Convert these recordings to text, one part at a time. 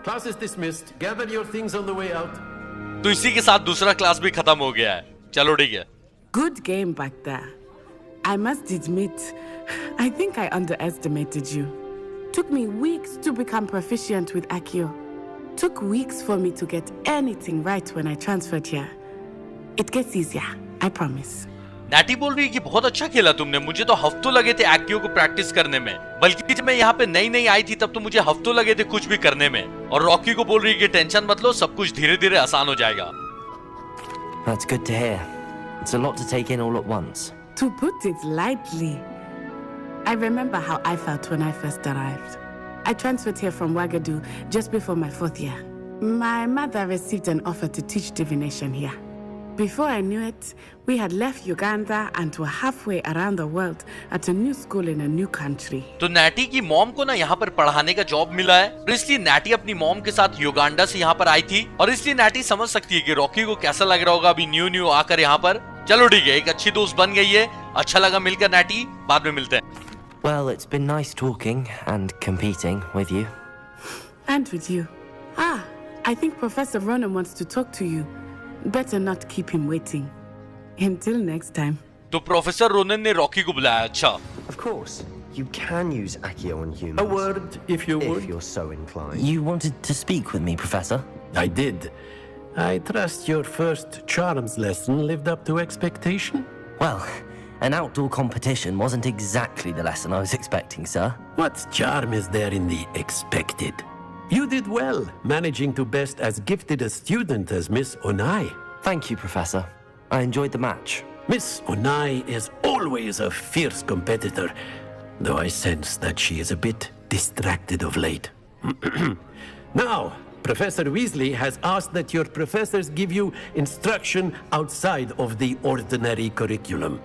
Class is dismissed. Gather your things on the way out. तो इसी के साथ दूसरा क्लास भी खत्म हो गया है. चलो ठीक है. Good game back there. I must admit, I think I underestimated you. Took me weeks to become proficient with Accio. Took weeks for me to get anything right when I transferred here. It gets easier, I promise. Natty बोल रही है कि बहुत अच्छा खेला तुमने. मुझे तो हफ्तों लगे थे एक्टियो को प्रैक्टिस करने में. बल्कि जब मैं यहाँ पे नई आई थी तब तो मुझे हफ्तों लगे थे कुछ भी करने में. और रॉकी को बोल रही है कि टेंशन मत लो, सब कुछ धीरे-धीरे आसान हो जाएगा. That's good to hear. It's a lot to take in all at once. To put it lightly, I remember how I felt when I first arrived. I transferred here from Wagadu just before my 4th year. My mother received an offer to teach divination here. Before I knew it, we had left Uganda and were halfway around the world at a new school in a new country. तो natty की mom को ना यहाँ पर पढ़ाने का job मिला है और इसलिए नैटी अपनी मॉम के साथ युगांडा से यहाँ पर आई थी और इसलिए नैटी समझ सकती है कि रॉकी को कैसा लग रहा होगा अभी न्यू आकर यहाँ पर. चलो ठीक है, एक अच्छी दोस्त बन गई है. अच्छा लगा मिलकर नैटी. बाद में मिलते हैं. Well, it's been nice talking and competing with you. And with you. I think Professor Ronan wants to talk to you. Better not keep him waiting. Until next time. तो प्रोफेसर रोनन ने Rocky को बुलाया. अच्छा. Of course, you can use Accio on humans. A word, if you would. If you're so inclined. You wanted to speak with me, Professor? I did. I trust your first charms lesson lived up to expectation? Well, an outdoor competition wasn't exactly the lesson I was expecting, sir. What charm is there in the expected? You did well, managing to best as gifted a student as Miss Onai. Thank you, Professor. I enjoyed the match. Miss Onai is always a fierce competitor, though I sense that she is a bit distracted of late. Now, Professor Weasley has asked that your professors give you instruction outside of the ordinary curriculum.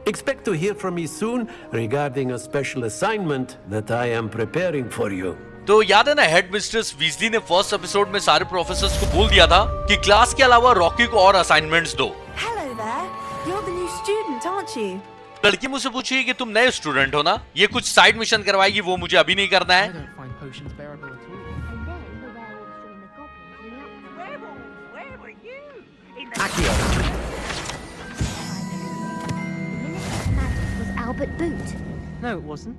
Expect to hear from me soon regarding a special assignment that I am preparing for you. तो याद है ना, head mistress Weasley ने first episode में सारे professors को बोल दिया था कि क्लास के अलावा रॉकी को और असाइनमेंट्स दो. Hello there. You're the new student, aren't you? लड़की मुझसे पूछी कि तुम नए स्टूडेंट हो ना, ये कुछ साइड मिशन करवाएगी, वो मुझे अभी नहीं करना है. Albert Boot. No, it wasn't.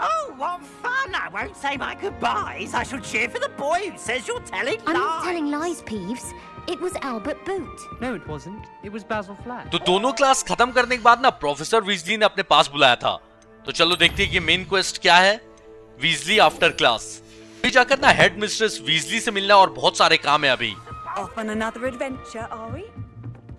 Oh, what fun! I won't say my goodbyes. I shall cheer for the boy who says you're telling lies. I'm not telling lies, Peeves. It was Albert Boot. No, it wasn't. It was Basil Flack. तो दोनों class खत्म करने के बाद ना professor Weasley ने अपने पास बुलाया था. तो चलो देखते हैं कि मेन क्वेस्ट क्या है. Weasley after class. अभी जाकर ना हेड मिस्ट्रेस वीजली से मिलना और बहुत सारे काम है अभी. Off on another adventure, are we?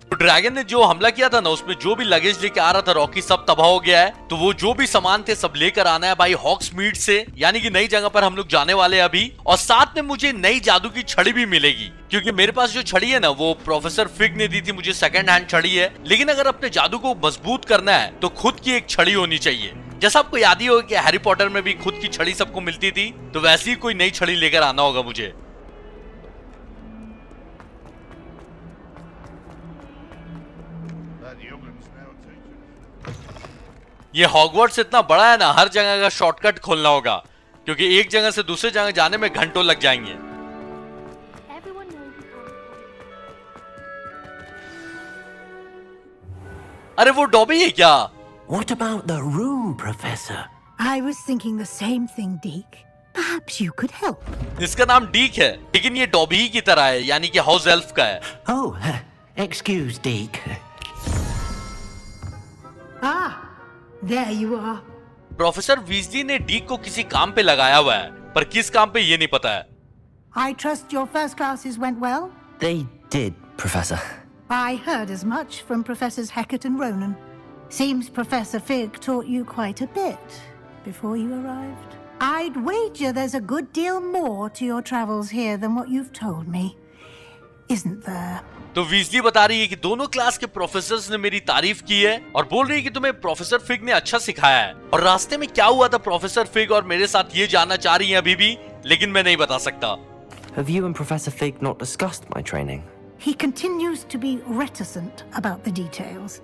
तो ड्रैगन ने जो हमला किया था ना, उसमें जो भी लगेज लेके आ रहा था रॉकी, सब तबाह हो गया है. तो वो जो भी सामान थे सब लेकर आना है भाई हॉग्समीड से, यानी कि नई जगह पर हम लोग जाने वाले हैं अभी. और साथ में मुझे नई जादू की छड़ी भी मिलेगी, क्योंकि मेरे पास जो छड़ी है ना वो प्रोफेसर फिग ने दी थी मुझे, सेकंड हैंड छड़ी है. लेकिन अगर अपने जादू को मजबूत करना है तो खुद की एक छड़ी होनी चाहिए. जैसा आपको याद ही होगा कि हैरी पॉटर में भी खुद की छड़ी सबको मिलती थी, तो वैसी कोई नई छड़ी लेकर आना होगा मुझे. ये हॉगवर्ट्स इतना बड़ा है ना, हर जगह का शॉर्टकट खोलना होगा, क्योंकि एक जगह से दूसरे जगह जाने में घंटों लग जाएंगे. अरे वो डॉबी है क्या? What about the room, Professor? I was thinking the same thing, Deek. Perhaps you could help. इसका नाम डीक है, लेकिन ये डॉबी की तरह है, यानी कि हाउस एल्फ का है. Oh, excuse Deek. There you are. Professor Weasley ने डीक को किसी काम पे लगाया हुआ है, पर किस काम पे ये नहीं पता है. I trust your first classes went well? They did, Professor. I heard as much from Professors Hecat and Ronan. Seems Professor Fig taught you quite a bit before you arrived. I'd wager there's a good deal more to your travels here than what you've told me. Isn't there? तो Weasley बता रही है कि दोनों class के professors ने मेरी तारीफ की है और बोल रही है कि तुम्हें प्रोफेसर फिग ने अच्छा सिखाया है. और रास्ते में क्या हुआ था प्रोफेसर फिग और मेरे साथ ये जानना चाह रही है अभी भी, लेकिन मैं नहीं बता सकता. Have you and Professor Fig not discussed my training? He continues to be reticent about the details,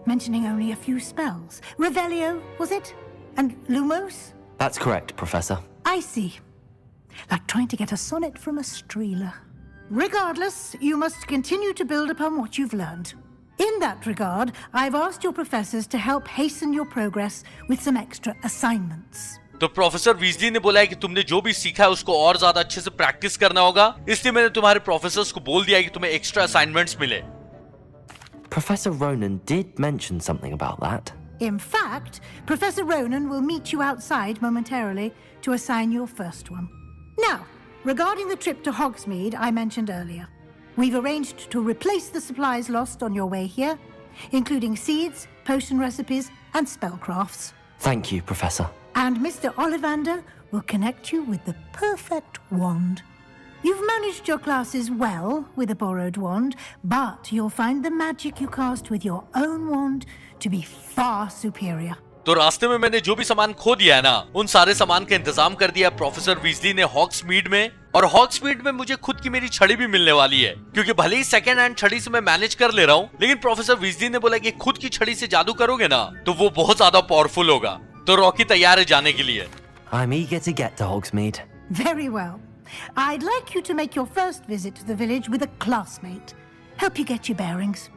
mentioning only a few spells. Revelio, was it? And Lumos? That's correct, Professor. I see. like trying to get a sonnet from a streeler. Regardless, you must continue to build upon what you've learned. In that regard, I've asked your professors to help hasten your progress with some extra assignments. तो professor Weasley ने बोला है कि तुमने जो भी सीखा है उसको और ज्यादा अच्छे से प्रैक्टिस करना होगा, इसलिए मैंने तुम्हारे प्रोफेसर्स को बोल दिया है कि तुम्हें एक्स्ट्रा असाइनमेंट्स मिले। Professor Ronan did mention something about that. In fact, Professor Ronan will meet you outside momentarily to assign your first one. Now, regarding the trip to Hogsmeade I mentioned earlier, we've arranged to replace the supplies lost on your way here, including seeds, potion recipes, and spellcrafts. Thank you, Professor. And Mr. Ollivander will connect you with the perfect wand. You've managed your classes well with a borrowed wand, but you'll find the magic you cast with your own wand to be far superior. तो रास्ते में मैंने जो भी सामान खो दिया है ना, उन सारे सामान का इंतजाम कर दिया प्रोफेसर वीजली ने हॉग्समीड में, और हॉग्समीड में मुझे खुद की मेरी छड़ी भी मिलने वाली है, क्योंकि भले ही सेकेंड हैंड छड़ी से मैं मैनेज कर ले रहा हूँ, लेकिन प्रोफेसर वीजली ने बोला कि खुद की छड़ी से जादू करोगे ना तो वो बहुत ज्यादा पावरफुल होगा। तो रॉकी तैयार है जाने के लिए। I'm eager to get to Hogsmeade. Very well. I'd like you to make your first visit to the village with a classmate. Help you get your bearings.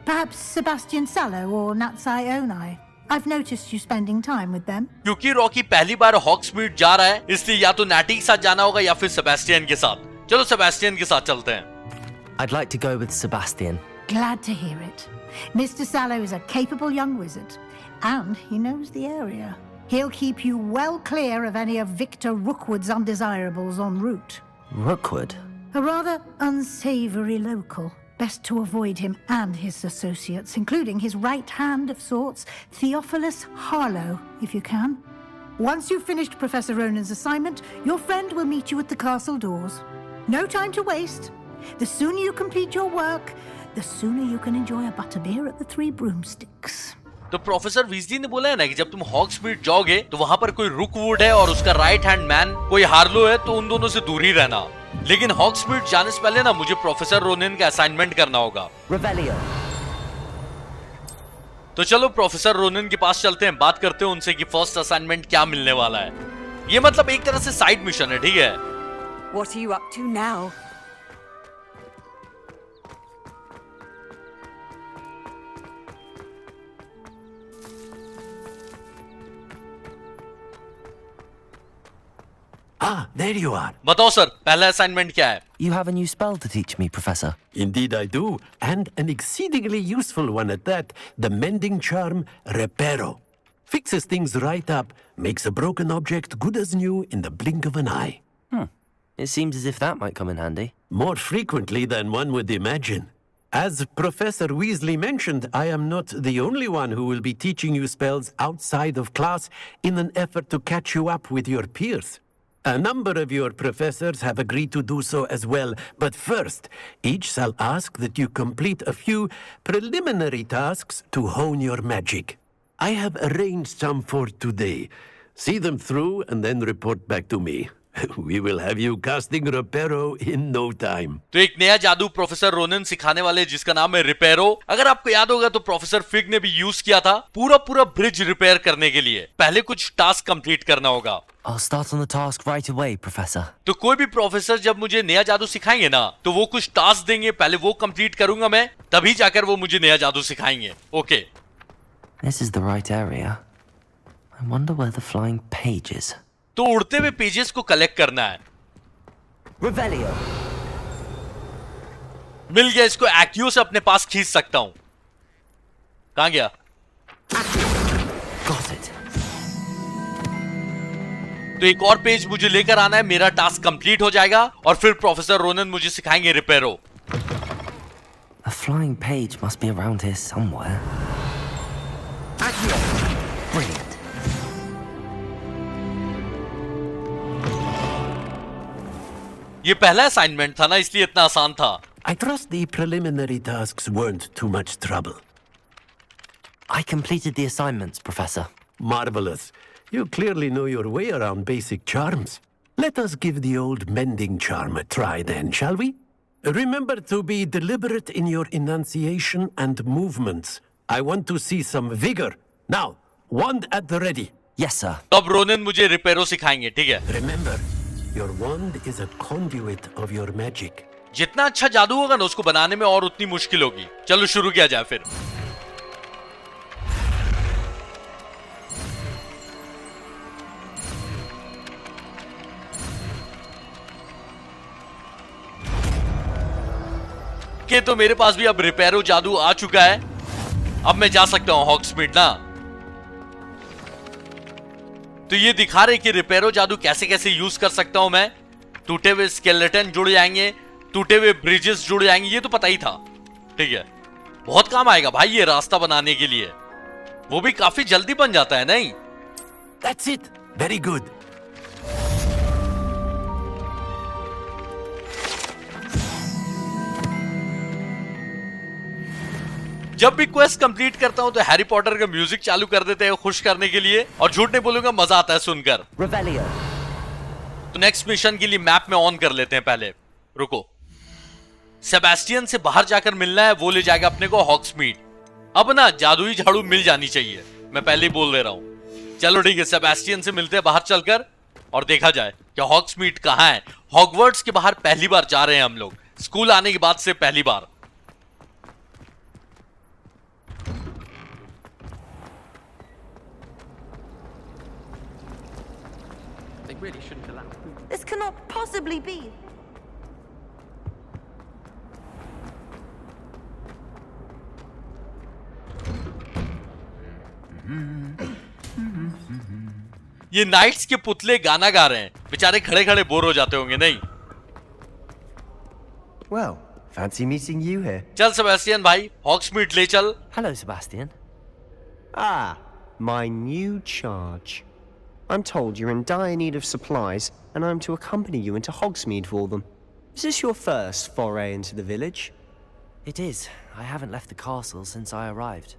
Perhaps Sebastian Sallow or Natsai Onai. I've noticed you spending time with them. क्योंकि Rocky पहली बार हॉग्समीड जा रहा है, इसलिए या तो natty के साथ जाना होगा या फिर सेबेस्टियन के साथ। चलो सेबेस्टियन के साथ चलते हैं। I'd like to go with Sebastian. Glad to hear it. Mr. Sallow is a capable young wizard, and he knows the area. He'll keep you well clear of any of Victor Rookwood's undesirables en route. Rookwood? A rather unsavory local. Best to avoid him and his associates, including his right hand of sorts, Theophilus Harlow, if you can. Once you've finished Professor Ronan's assignment, your friend will meet you at the castle doors. No time to waste. The sooner you complete your work, the sooner you can enjoy a butterbeer at the Three Broomsticks. तो professor Weasley ने बोला है ना कि जब तुम हॉग्समीड जाओगे तो वहां पर कोई रुकवुड है और उसका राइट हैंड मैन कोई हार्लो है, तो उन दोनों से दूर ही रहना। लेकिन हॉग्समीड जाने से पहले ना मुझे प्रोफेसर रोनिन का असाइनमेंट करना होगा। Revelio. तो चलो प्रोफेसर रोनिन के पास चलते हैं, बात करते हैं उनसे कि फर्स्ट असाइनमेंट क्या मिलने वाला है। ये मतलब एक तरह से साइड मिशन है, ठीक है? What are you up to now? Ah, there you are. बताओ सर, पहला असाइनमेंट क्या है? You have a new spell to teach me, Professor. Indeed I do, and an exceedingly useful one at that, the mending charm Reparo. Fixes things right up, makes a broken object good as new in the blink of an eye. It seems as if that might come in handy. More frequently than one would imagine. As Professor Weasley mentioned, I am not the only one who will be teaching you spells outside of class in an effort to catch you up with your peers. A number of your professors have agreed to do so as well, but first, each shall ask that you complete a few preliminary tasks to hone your magic. I have arranged some for today. See them through and then report back to me. We will have you casting Reparo in no time. तो एक नया जादू professor Ronin सिखाने वाले जिसका नाम है रिपेरो। अगर आपको याद होगा तो प्रोफेसर फिग ने भी यूज किया था पूरा ब्रिज रिपेयर करने के लिए। पहले कुछ टास्क कंप्लीट करना होगा। I'll start on the task right away, Professor. तो कोई भी प्रोफेसर जब मुझे नया जादू सिखाएंगे ना तो वो कुछ टास्क देंगे, पहले वो कंप्लीट करूंगा मैं, तभी जाकर वो मुझे नया जादू सिखाएंगे। Okay. This is the right area. I wonder where the flying page is. तो उड़ते हुए पेजेस को कलेक्ट करना है। Revelio. मिल गया, इसको एक्टियो से अपने पास खींच सकता हूं। कहां गया? Got it. तो एक और पेज मुझे लेकर आना है, मेरा टास्क कंप्लीट हो जाएगा और फिर प्रोफेसर रोनन मुझे सिखाएंगे रिपेरो। A flying page must be around here somewhere. Brilliant. ये पहला असाइनमेंट था ना, इसलिए इतना आसान था। I trust the preliminary tasks weren't too much trouble. I completed the assignments, Professor. Marvelous. You clearly know your way around basic charms. Let us give the old mending charm a try then, shall we? Remember to be deliberate in your enunciation and movements. I want to see some vigor. Now, wand at the ready. Yes, sir. तो अब Ronin मुझे रिपेरो सिखाएंगे, ठीक है? Remember, Your wand is a conduit of your magic. जितना अच्छा जादू होगा ना उसको बनाने में और उतनी मुश्किल होगी। चलो शुरू किया जाए फिर। के तो मेरे पास भी अब रिपेयरो जादू आ चुका है। अब मैं जा सकता हूं हॉग्समीड ना। तो ये दिखा रहे कि रिपेयरो जादू कैसे कैसे यूज कर सकता हूं मैं। टूटे हुए स्केलेटन जुड़ जाएंगे, टूटे हुए ब्रिजेस जुड़ जाएंगे, ये तो पता ही था। ठीक है, बहुत काम आएगा भाई ये रास्ता बनाने के लिए। वो भी काफी जल्दी बन जाता है नहीं? That's it. Very good. जब भी क्वेस्ट कंप्लीट करता हूं तो हैरी पॉटर का म्यूजिक चालू कर देते हैं खुश करने के लिए, और झूठ नहीं बोलूंगा मजा आता है सुनकर। Revelio. तो नेक्स्ट मिशन के लिए मैप में ऑन कर लेते हैं। पहले रुको, सेबेस्टियन से बाहर जाकर मिलना है, वो ले जाएगा अपने को हॉग्समीड। अब ना जादुई झाड़ू मिल जानी चाहिए, मैं पहले ही बोल दे रहा हूं। चलो ठीक है, सेबेस्टियन से मिलते हैं बाहर चलकर और देखा जाए कि हॉग्समीड कहां है। हॉगवर्ट्स के बाहर पहली बार जा रहे हैं हम लोग, स्कूल आने के बाद से पहली बार। Really shouldn't allow. This cannot possibly be. ये नाइट्स के पुतले गाना गा रहे हैं, बेचारे खड़े खड़े बोर हो जाते होंगे नहीं? Well, fancy meeting you here. चल सेबेस्टियन भाई, हॉग्समीड ले चल। Hello, Sebastian. Ah, my new charge. I'm told you're in dire need of supplies, and I'm to accompany you into Hogsmeade for them. Is this your first foray into the village? It is. I haven't left the castle since I arrived.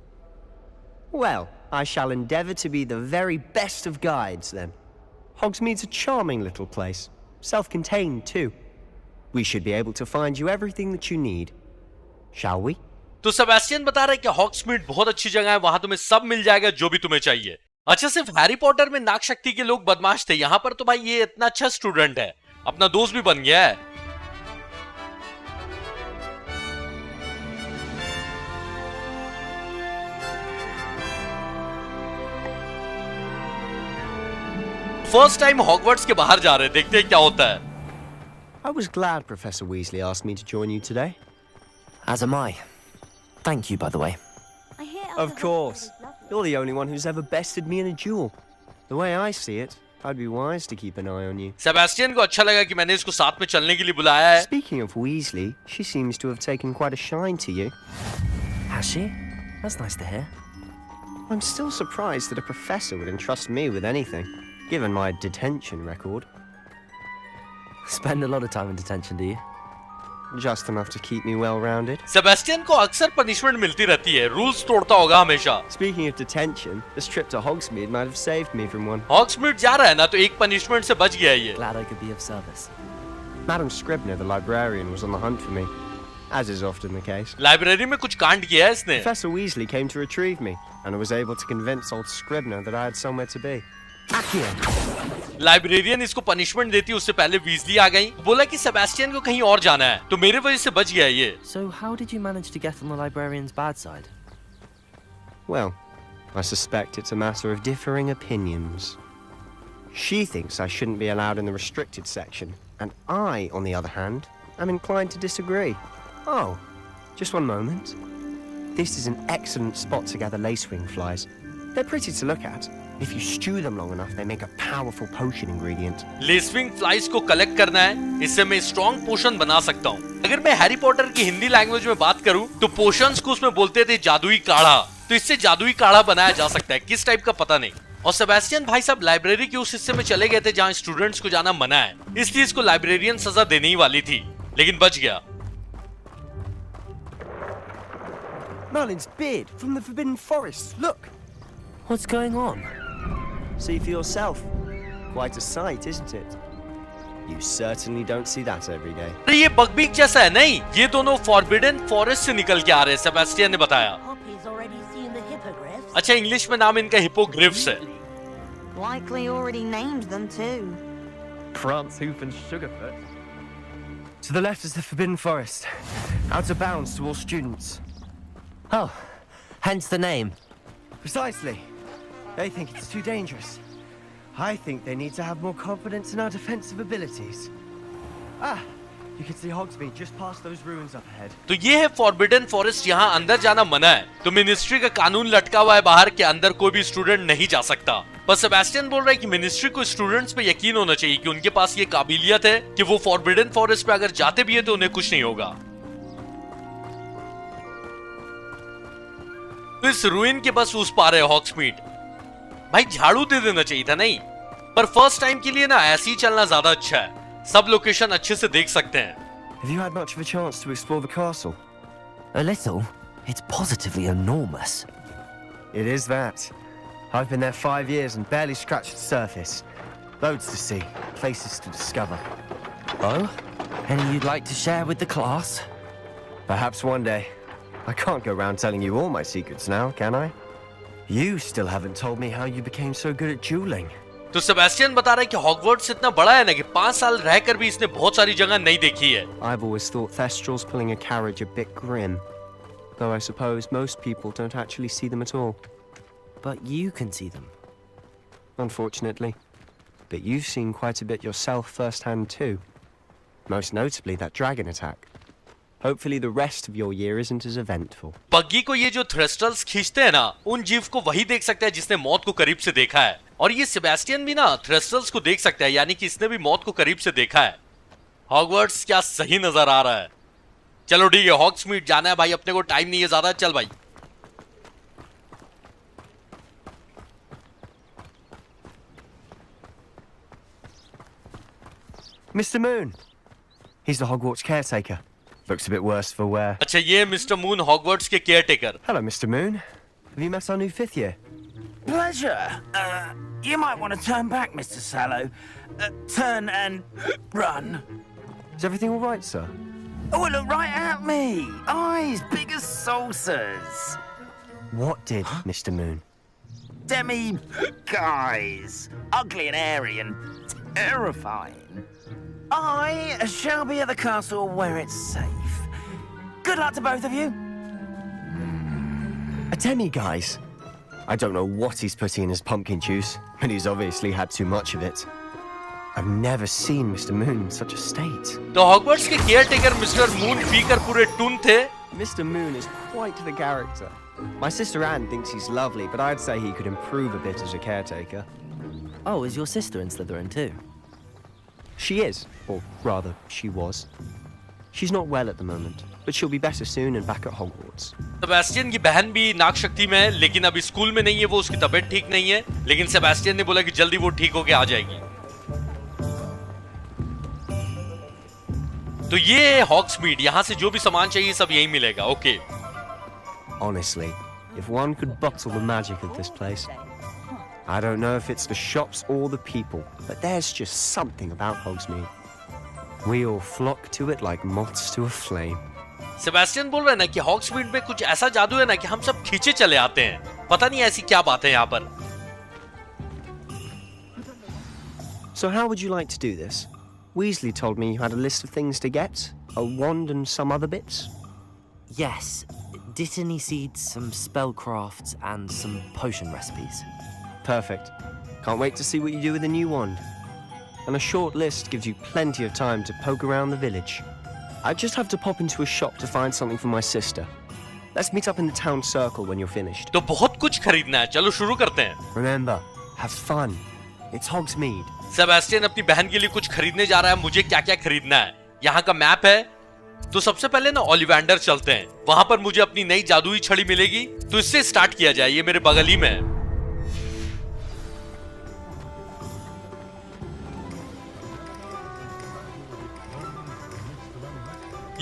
Well, I shall endeavour to be the very best of guides, then. Hogsmeade's a charming little place. Self-contained, too. We should be able to find you everything that you need. Shall we? तो Sebastian बता रहे हैं कि हॉग्समीड बहुत अच्छी जगह है, वहां तुम्हें सब मिल जाएगा जो भी तुम्हें चाहिए। अच्छा, सिर्फ हैरी पॉटर में नाग शक्ति के लोग बदमाश थे, यहां पर तो भाई ये इतना अच्छा स्टूडेंट है, अपना दोस्त भी बन गया है। फर्स्ट टाइम हॉगवर्ट्स के बाहर जा रहे हैं, देखते हैं क्या होता है। I was glad Professor Weasley asked me to join you today. As am I. Thank you, by the way. I hear Of course. You're the only one who's ever bested me in a duel. The way I see it, I'd be wise to keep an eye on you. Sebastian को अच्छा लगा कि मैंने इसको साथ में चलने के लिए बुलाया है। Speaking of Weasley, she seems to have taken quite a shine to you. Has she? That's nice to hear. I'm still surprised that a professor would entrust me with anything, given my detention record. Spend a lot of time in detention, do you? Just enough to keep me well-rounded. Sebastian को अक्सर punishment मिलती रहती है, rules तोड़ता होगा हमेशा। Speaking of detention, this trip to Hogsmeade might have saved me from one. हॉग्समीड जा रहा है ना, तो एक पनिशमेंट से बच गया है ये। Glad I could be of service. Madam Scribner, the librarian, was on the hunt for me, as is often the case. Library में कुछ कांड किया है इसने। Professor Weasley came to retrieve me, and I was able to convince old Scribner that I had somewhere to be. Librarian इसको punishment देती, उससे पहले वीजली आ गई, बोला कि सेबेस्टियन को कहीं और जाना है, तो मेरे वजह से बच गया ये। So how did you manage to get on the librarian's bad side? Well, I suspect it's a matter of differing opinions. She thinks I shouldn't be allowed in the restricted section, and I, on the other hand, am inclined to disagree. Oh, just one moment. This is an excellent spot to gather lacewing flies. They're pretty to look at. If you stew them long enough, they make a powerful potion ingredient. Lacewing flies को collect करना है, इससे मैं strong पोशन बना सकता हूँ। अगर मैं हैरी पॉटर की हिंदी लैंग्वेज में बात करूँ तो पोशंस को उसमें बोलते थे जादुई काढ़ा, तो इससे जादुई काढ़ा बनाया जा सकता है, किस टाइप का पता नहीं। और सेबेस्टियन भाई साहब लाइब्रेरी के उस हिस्से में चले गए थे जहाँ स्टूडेंट्स को जाना मना है, इसलिए इसको लाइब्रेरियन सजा देने ही वाली थी, लेकिन बच गया। Merlin's beard from the Forbidden Forest. Look. What's going on? See for yourself. Quite a sight, isn't it? You certainly don't see that every day. अरे ये बकबीक जैसा है नहीं, ये दोनों फॉरबिडन फॉरेस्ट से निकल के आ रहे हैं, सेबेस्टियन ने बताया। अच्छा, इंग्लिश में नाम इनका हिपोग्रिफ्स है। Likely already named them too. Prance, Hoof, and Sugarfoot. To the left is the Forbidden Forest. Out of bounds to all students. Oh, hence the name. Precisely. They think it's too dangerous. I think they need to have more confidence in our defensive abilities. Ah, you can see Hogsmeade just past those ruins up ahead. तो ये है forbidden forest, यहाँ अंदर जाना मना है। तो ministry का कानून लटका हुआ है बाहर के अंदर कोई भी स्टूडेंट नहीं जा सकता। पर सेबेस्टियन बोल रहा है कि मिनिस्ट्री को स्टूडेंट्स पे यकीन होना चाहिए कि उनके पास ये काबिलियत है कि वो फॉरबिडन फॉरेस्ट पे अगर जाते भी है तो उन्हें कुछ नहीं होगा। तो इस रूइन के बस उस पार है हॉग्समीड। भाई झाड़ू दे देना चाहिए था नहीं, पर फर्स्ट टाइम के लिए ना ऐसे ही चलना ज्यादा अच्छा है। सब लोकेशन अच्छे से देख सकते हैं। Have you had much of a chance to explore the castle? A little. It's positively enormous. It is that. I've been there 5 years and barely scratched the surface. Loads to see, places to discover. Oh? Any you'd like to share with the class? Perhaps one day. I can't go around telling you all my secrets now, can I? You still haven't told me how you became so good at dueling. तो Sebastian बता रहा है कि Hogwarts इतना बड़ा है ना कि 5 साल रहकर भी इसने बहुत सारी जगह नहीं देखी है। I've always thought Thestrals pulling a carriage a bit grim, though I suppose most people don't actually see them at all. But you can see them. Unfortunately. But you've seen quite a bit yourself firsthand too. Most notably that dragon attack. Hopefully the rest of your year isn't as eventful. बग्गी को ये जो थ्रेस्टल्स खींचते हैं ना, उन जीव को वही देख सकता है जिसने मौत को करीब से देखा है। और ये सेबेस्टियन भी ना थ्रेस्टल्स को देख सकता है, यानी कि इसने भी मौत को करीब से देखा है। हॉगवर्ट्स क्या सही नजर आ रहा है। चलो ठीक है, हॉग्समीड जाना है भाई, अपने को टाइम नहीं है ज्यादा। चल भाई। Mr. Moon. He's the Hogwarts caretaker. Looks a bit worse for wear. अच्छा, ये मिस्टर मून हॉगवर्ट्स के caretaker. Hello, Mr. Moon. Have you met our new 5th year? Pleasure. You might want to turn back, Mr. Sallow. Turn and run. Is everything all right, sir? Oh, look right at me. Eyes big as saucers. What did, Mr. Moon? Demi-guys. Ugly and airy and terrifying. I shall be at the castle where it's safe. Good luck to both of you. A demi-guise? I don't know what he's putting in his pumpkin juice, but he's obviously had too much of it. I've never seen Mr. Moon in such a state. तो Hogwarts के caretaker mister moon पीकर पूरे twin थे। Mr. Moon is quite the character. My sister Anne thinks he's lovely, but I'd say he could improve a bit as a caretaker. Oh, is your sister in Slytherin too? She is, or rather, she was. She's not well at the moment, but she'll be better soon and back at Hogwarts. Sebastian की बहन भी नाग शक्ति में है, लेकिन अभी school में नहीं है, वो उसकी तबीयत ठीक नहीं है, लेकिन सेबेस्टियन ने बोला कि जल्दी वो ठीक होके आ जाएगी। तो ये है हॉग्समीड, यहाँ से जो भी सामान चाहिए सब यही मिलेगा। Okay. Honestly, if one could bottle the magic of this place, I don't know if it's the shops or the people, but there's just something about Hogsmeade. We all flock to it like moths to a flame. Sebastian बोल रहा है ना कि हॉग्समीड में कुछ ऐसा जादू है ना कि हम सब खींचे चले आते हैं। पता नहीं ऐसी क्या बात है यहाँ पर। So how would you like to do this? Weasley told me you had a list of things to get, a wand and some other bits. Yes, Dittany seeds, some spellcrafts, and some potion recipes. Perfect. Can't wait to see what you do with the new wand. And a short list gives you plenty of time to poke around the village. I just have to pop into a shop to find something for my sister. Let's meet up in the town circle when you're finished. तो बहुत कुछ खरीदना है, चलो शुरू करते हैं। Remember, have fun. It's Hogsmeade. Sebastian अपनी बहन के लिए कुछ खरीदने जा रहा है। मुझे क्या क्या खरीदना है, यहाँ का मैप है। तो सबसे पहले ना ओलिवेंडर चलते हैं, वहां पर मुझे अपनी नई जादुई छड़ी मिलेगी, तो इससे स्टार्ट किया जाए। ये मेरे बगल ही में है।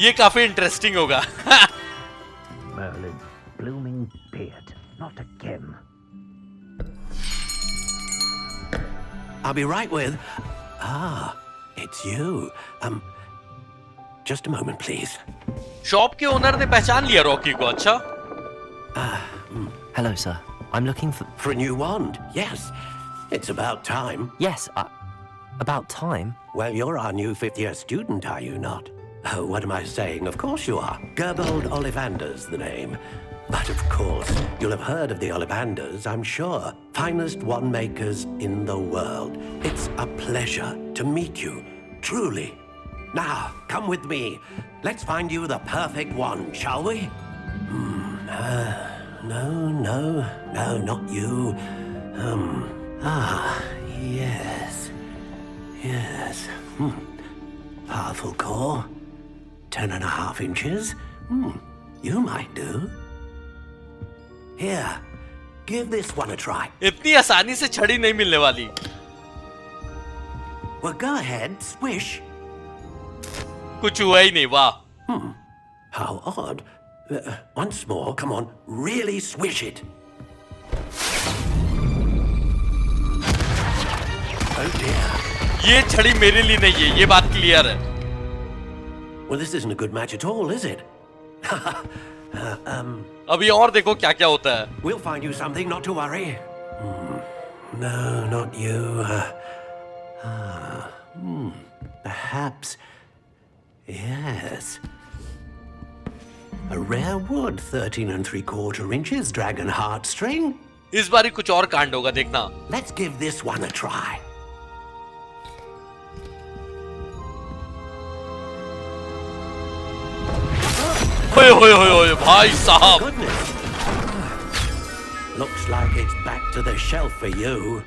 ये काफी इंटरेस्टिंग होगा। Merlin, blooming beard, not again. I'll be right with... Ah, it's you. Just a moment, please. Shop के ओनर ने पहचान लिया रॉकी को। अच्छा। Hello, sir. I'm looking for... For a new wand, yes. It's about time. Yes, About time. Well, you're our new fifth-year student, are you not? Oh, what am I saying? Of course you are. Gerbold Ollivander's the name. But of course, you'll have heard of the Ollivanders, I'm sure. Finest wand makers in the world. It's a pleasure to meet you, truly. Now, come with me. Let's find you the perfect wand, shall we? No, not you. Yes. Powerful core. 10.5 inches. You might do. Here, give this one a try. इतनी आसानी से छड़ी नहीं मिलने वाली. Well, go ahead, swish. कुछ हुआ ही नहीं, वाह. How odd. Once more, come on, really swish it. Oh dear. ये छड़ी मेरे लिए नहीं है, ये बात क्लियर है. Well, this isn't a good match at all, is it? अभी और देखो क्या क्या होता है. We'll find you something, not to worry. No, not you. Perhaps. Yes. A rare wood, 13 3/4 inches, dragon heartstring. इस बारी कुछ और कांड होगा, देखना. Let's give this one a try. ओए भाई साहब. Goodness. Looks like it's back to the shelf for you.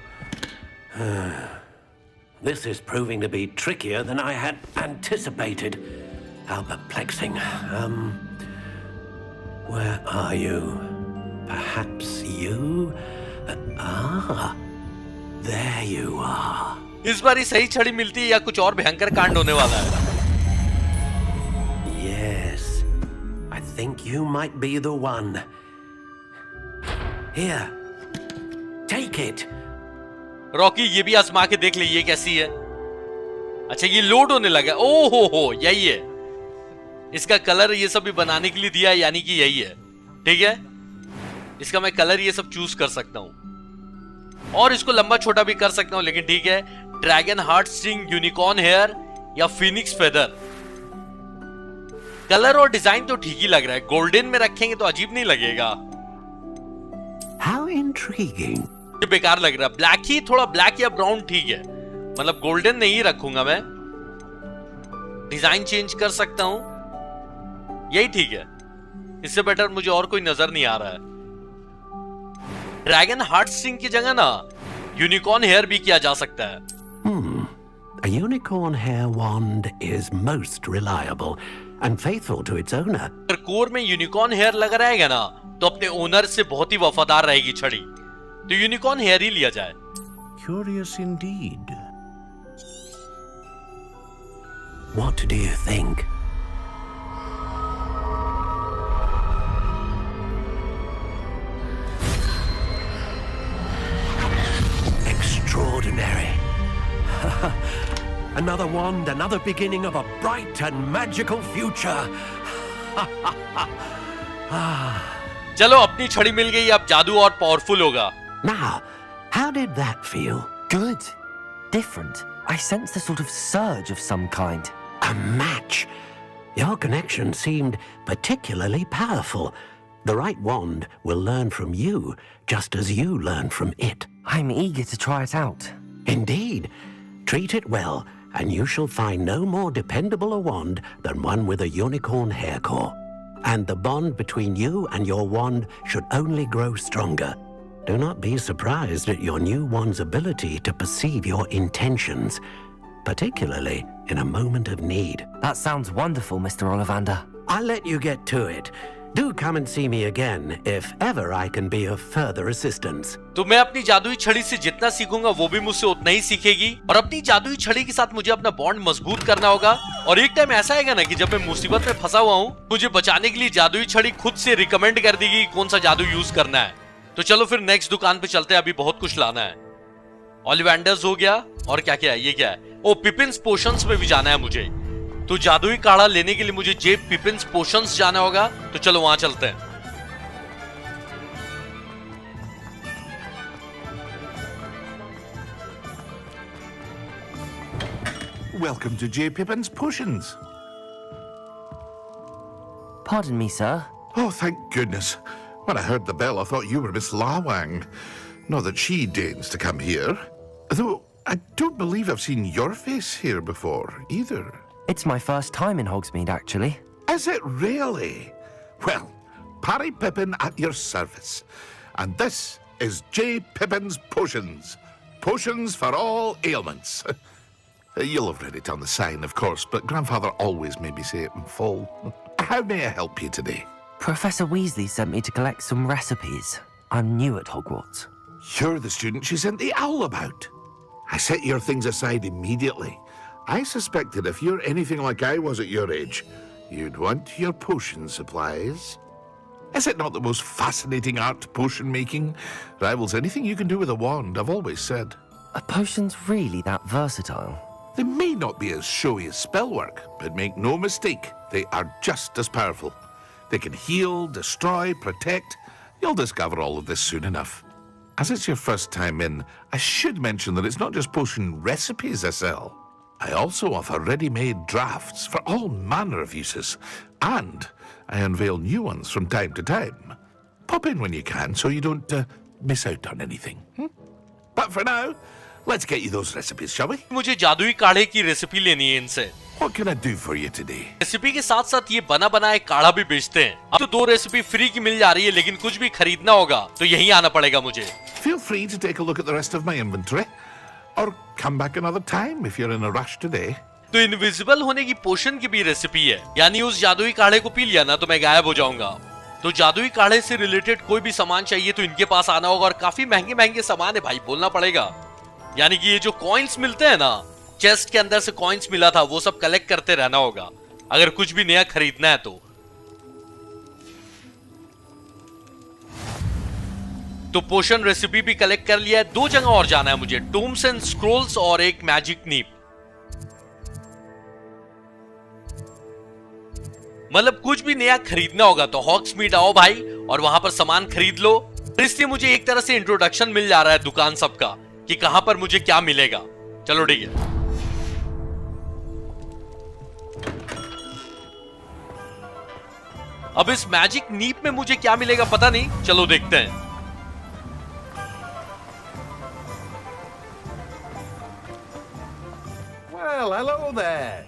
This is proving to be trickier than I had anticipated. How perplexing. Where are you? Perhaps you? There you are. इस बारी सही छड़ी मिलती है या कुछ और भयंकर कांड होने वाला है? Yes. I think you might be the one. Here. Take it. Rocky, ये भी आजमा के देख ले, ये कैसी है. अच्छा, ये लोड होने लगा. ओ हो, यही है. इसका कलर ये सब भी बनाने के लिए दिया है, यानी कि यही है. ठीक है, इसका मैं कलर ये सब चूज कर सकता हूं और इसको लंबा छोटा भी कर सकता हूं, लेकिन ठीक है. Dragon heart string, unicorn hair या फिनिक्स फेदर. कलर और डिजाइन तो ठीक ही लग रहा है. गोल्डन में रखेंगे तो अजीब नहीं लगेगा. How intriguing. ये बेकार लग रहा है. ब्लैक ही, थोड़ा ब्लैक या ब्राउन ठीक है. मतलब गोल्डन नहीं रखूंगा मैं. डिजाइन चेंज कर सकता हूं, यही ठीक है. इससे बेटर मुझे और कोई नजर नहीं आ रहा है. ड्रैगन हार्ट स्ट्रिंग की जगह ना यूनिकॉर्न हेयर भी किया जा सकता है. A unicorn hair wand is most reliable and faithful to its owner. अगर कोर में यूनिकॉर्न हेयर लगा रहेगा ना, तो अपने ओनर से बहुत ही वफादार रहेगी छड़ी. तो यूनिकॉर्न हेयर ही लिया जाए. Curious indeed. What do you think? Extraordinary. Another wand, another beginning of a bright and magical future. चलो, अपनी छड़ी मिल गई, अब जादू और पावरफुल होगा. Now, how did that feel? Good. Different. I sensed a sort of surge of some kind. A match. Your connection seemed particularly powerful. The right wand will learn from you, just as you learn from it. I'm eager to try it out. Indeed. Treat it well, and you shall find no more dependable a wand than one with a unicorn hair core. And the bond between you and your wand should only grow stronger. Do not be surprised at your new wand's ability to perceive your intentions, particularly in a moment of need. That sounds wonderful, Mr. Ollivander. I'll let you get to it. Do come and see me again if ever I can be of further assistance. तो मैं अपनी जादुई छड़ी से जितना सीखूंगा वो भी मुझसे उतना ही सीखेगी, और अपनी जादुई छड़ी के साथ मुझे अपना बॉन्ड मजबूत करना होगा. और एक टाइम ऐसा आएगा ना कि जब मैं मुसीबत में फंसा हुआ हूँ, मुझे बचाने के लिए जादुई छड़ी खुद से रिकमेंड कर देगी कौन सा जादू यूज करना है. तो चलो फिर नेक्स्ट दुकान पे चलते हैं, अभी बहुत कुछ लाना है. ऑलिवेंडर्स हो गया, और क्या क्या है, ये क्या है? ओ, पिपिन्स पोशंस में भी जाना है मुझे. तो जादुई काढ़ा लेने के लिए मुझे जेब पिपिन्स पोशंस जाना होगा. तो चलो वहां चलते हैं. welcome to J. Pippin's Potions. Pardon me, sir. Oh, thank goodness. When I heard the bell, I thought you were Miss Lawang. Not that she deigns to come here. Though I don't believe I've seen your face here before, either. It's my first time in Hogsmeade, actually. Is it really? Well, Parry Pippin at your service. And this is J. Pippin's Potions. Potions for all ailments. You'll have read it on the sign, of course, but Grandfather always made me say it in full. How may I help you today? Professor Weasley sent me to collect some recipes. I'm new at Hogwarts. You're the student she sent the owl about. I set your things aside immediately. I suspected if you're anything like I was at your age, you'd want your potion supplies. Is it not the most fascinating art, potion making? Rivals anything you can do with a wand, I've always said. Are potions really that versatile? They may not be as showy as spellwork, but make no mistake, they are just as powerful. They can heal, destroy, protect. You'll discover all of this soon enough. As it's your first time in, I should mention that it's not just potion recipes I sell. I also offer ready-made drafts for all manner of uses, and I unveil new ones from time to time. Pop in when you can so you don't miss out on anything. But for now, let's get you those recipes, shall we? मुझे जादुई काढ़े की recipe लेनी है इनसे. What can I do for you today? Recipe के साथ साथ ये बना बनाया काढ़ा भी बेचते हैं. अब तो 2 रेसिपी फ्री की मिल जा रही है, लेकिन कुछ भी खरीदना होगा तो यहीं आना पड़ेगा मुझे. Feel free to take a look at the rest of my inventory, or come back another time if you're in a rush today. तो इनविजिबल होने की पोशन की भी रेसिपी है, यानी उस जादुई काढ़े को पी लिया ना तो मैं गायब हो जाऊंगा. तो जादुई काढ़े से रिलेटेड कोई भी सामान चाहिए तो इनके पास आना होगा, और काफी महंगे महंगे सामान है भाई, बोलना पड़ेगा. यानी कि ये जो कॉइन्स मिलते हैं ना, चेस्ट के अंदर से कॉइन्स मिला था, वो सब कलेक्ट करते रहना होगा अगर कुछ भी नया खरीदना है तो. तो पोशन रेसिपी भी कलेक्ट कर लिया है. 2 जगह और जाना है मुझे, टूम्स एंड स्क्रोल्स और एक मैजिक नीप. मतलब कुछ भी नया खरीदना होगा तो हॉग्समीड आओ भाई और वहां पर सामान खरीद लो. इसलिए मुझे एक तरह से इंट्रोडक्शन मिल जा रहा है दुकान सबका कि कहां पर मुझे क्या मिलेगा. चलो ठीक है. अब इस मैजिक नीप में मुझे क्या मिलेगा पता नहीं, चलो देखते हैं. Well, hello there.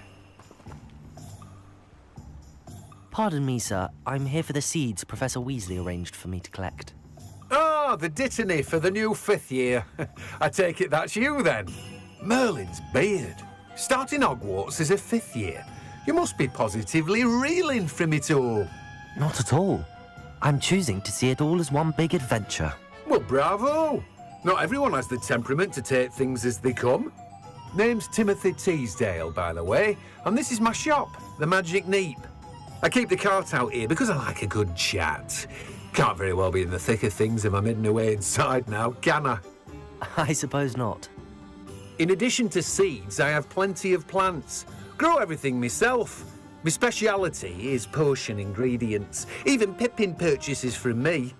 Pardon me, sir. I'm here for the seeds Professor Weasley arranged for me to collect. Oh, the dittany for the new 5th year. I take it that's you then. Merlin's beard. Starting Hogwarts as a 5th year. You must be positively reeling from it all. Not at all. I'm choosing to see it all as one big adventure. Well, bravo. Not everyone has the temperament to take things as they come. Name's Timothy Teasdale, by the way, and this is my shop, the Magic Neep. I keep the cart out here because I like a good chat. Can't very well be in the thick of things if I'm hidden away inside now, can I? I suppose not. In addition to seeds, I have plenty of plants. Grow everything myself. My speciality is potion ingredients. Even Pippin purchases from me.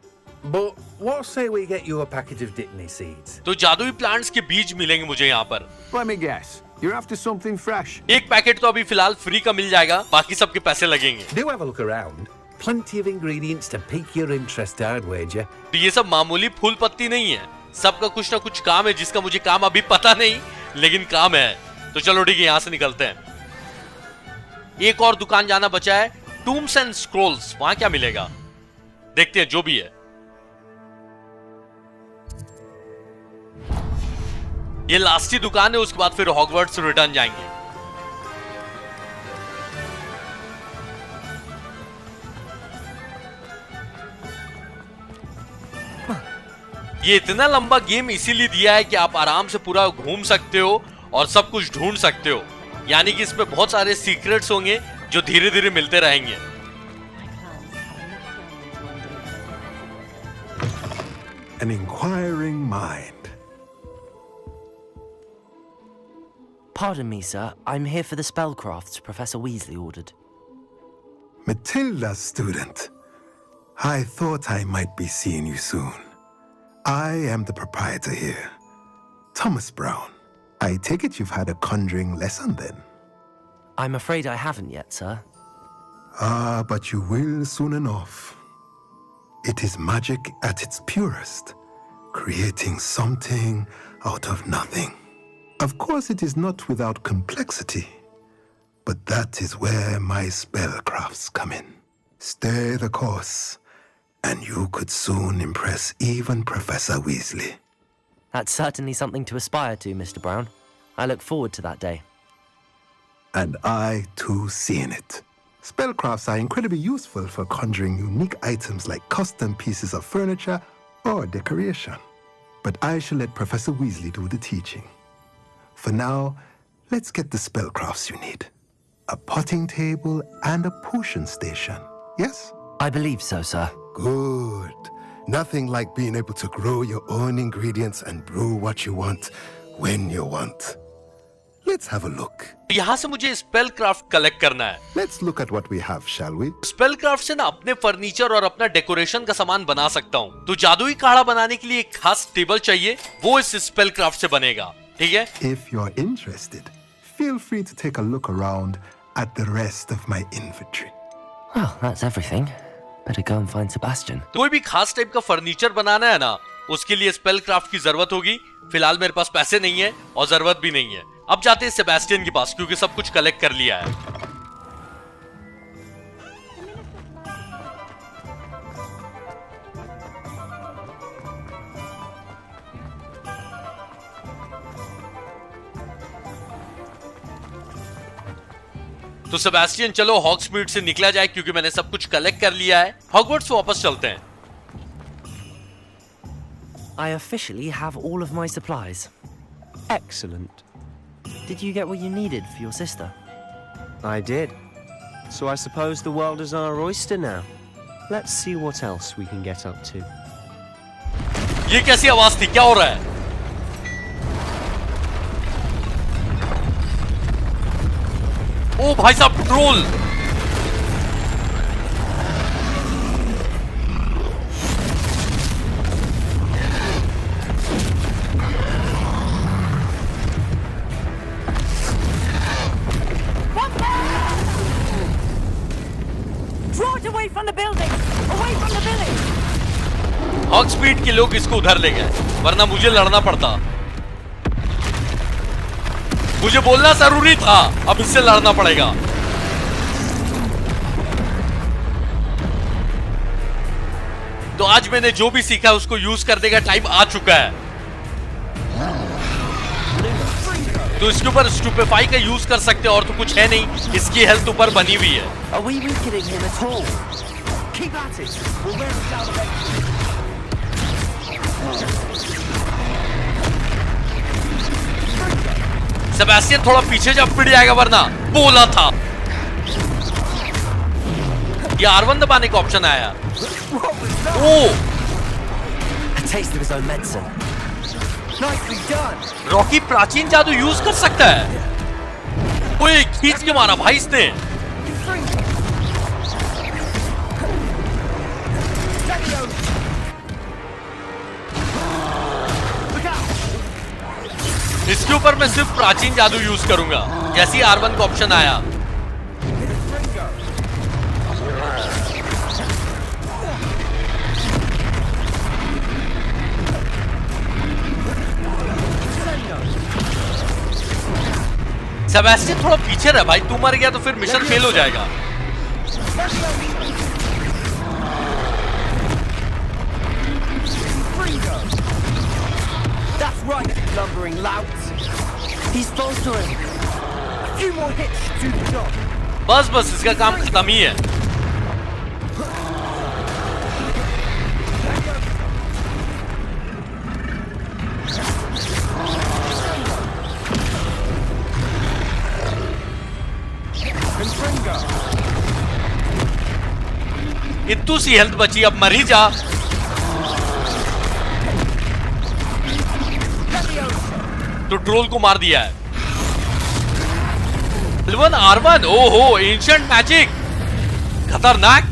But what say we get you a packet of Dittany seeds? तो जादुई plants के बीज मिलेंगे मुझे यहाँ पर. Let me guess. You're after something fresh. एक packet तो अभी फिलहाल फ्री का मिल जाएगा, बाकी सबके पैसे लगेंगे. Do have a look around. Plenty of ingredients to pique your interest, I'd wager. ये सब मामूली फूल पत्ती नहीं है, सबका कुछ ना कुछ काम है जिसका मुझे काम अभी पता नहीं, लेकिन काम है. तो चलो ठीक है, यहाँ से निकलते हैं. एक और दुकान जाना बचा है, टूम्स एंड स्क्रोल्स. वहां क्या मिलेगा देखते हैं, जो भी है. ये लास्ट ही दुकान है, उसके बाद फिर हॉगवर्ट्स रिटर्न जाएंगे. ये इतना लंबा गेम इसीलिए दिया है कि आप आराम से पूरा घूम सकते हो और सब कुछ ढूंढ सकते हो. यानी कि इसमें बहुत सारे सीक्रेट्स होंगे जो धीरे धीरे मिलते रहेंगे. An inquiring mind. Pardon me, sir. I'm here for the spellcrafts Professor Weasley ordered. Matilda, student. I thought I might be seeing you soon. I am the proprietor here, Thomas Brown. I take it you've had a conjuring lesson then? I'm afraid I haven't yet, sir. Ah, but you will soon enough. It is magic at its purest, creating something out of nothing. Of course, it is not without complexity, but that is where my spellcrafts come in. Stay the course, and you could soon impress even Professor Weasley. That's certainly something to aspire to, Mr. Brown. I look forward to that day. And I, too, see in it. Spellcrafts are incredibly useful for conjuring unique items like custom pieces of furniture or decoration. But I shall let Professor Weasley do the teaching. For now, let's get the spellcrafts you need. A potting table and a potion station, yes? I believe so, sir. Good. Nothing like being able to grow your own ingredients and brew what you want when you want. Let's have a look. यहाँ से मुझे spell craft collect करना है. Let's look at what we have, shall we? Spell craft से ना अपने furniture और अपना डेकोरेशन का सामान बना सकता हूँ. तो जादुई काढ़ा बनाने के लिए एक खास टेबल चाहिए, वो इस स्पेल क्राफ्ट से बनेगा. ठीक है? If you're interested, feel free to take a look around at the rest of my inventory. Well, that's everything. Better go and find Sebastian. कोई भी खास टाइप का फर्नीचर बनाना है ना, उसके लिए स्पेल क्राफ्ट की जरूरत होगी. फिलहाल मेरे पास पैसे नहीं है और जरूरत भी नहीं है. अब जाते हैं सेबेस्टियन के पास क्योंकि सब कुछ कलेक्ट कर लिया है. तो सेबेस्टियन चलो हॉग्समीड से निकला जाए क्योंकि मैंने सब कुछ कलेक्ट कर लिया है. हॉगवर्ट्स वापस चलते हैं. I officially have all of my supplies. Excellent. Did you get what you needed for your sister? I did. So I suppose the world is our oyster now. Let's see what else we can get up to. ये कैसी आवाज थी? क्या हो रहा है? ओ भाई साहब, troll. Away from the building! Away from the village! हॉगस्मीड के लोग इसको उधर ले गए, वरना मुझे लड़ना पड़ता. मुझे बोलना जरूरी था, अब इससे लड़ना पड़ेगा. तो आज मैंने जो भी सीखा उसको यूज करने का टाइम आ चुका है. तो इसके ऊपर स्टूपेफाई का यूज कर सकते हैं और तो कुछ है नहीं. इसकी हेल्थ ऊपर बनी हुई है. Are we weakening him at all? Keep at it. We'll wear it down eventually. Sebastian थोड़ा पीछे जा, पिट जाएगा वरना. बोला था. ये R1 दबाने का ऑप्शन आया. ओ, A taste of his own medicine. Nicely done. Rocky प्राचीन जादू यूज कर सकता है. ओए, खींच के मारा भाई इसने. इसके ऊपर मैं सिर्फ प्राचीन जादू यूज करूंगा. जैसे ही R1 का ऑप्शन आया. सेबेस्टियन थोड़ा पीछे रह भाई, तू मर गया तो फिर मिशन फेल हो जाएगा. That's right, lumbering louts. He's faltering. A few more hits to the job. बस इसका काम खत्म ही है. इतनी सी हेल्थ बची, अब मर ही जा. तो ट्रोल को मार दिया है. R1. ओहो, एंशिएंट मैजिक, खतरनाक.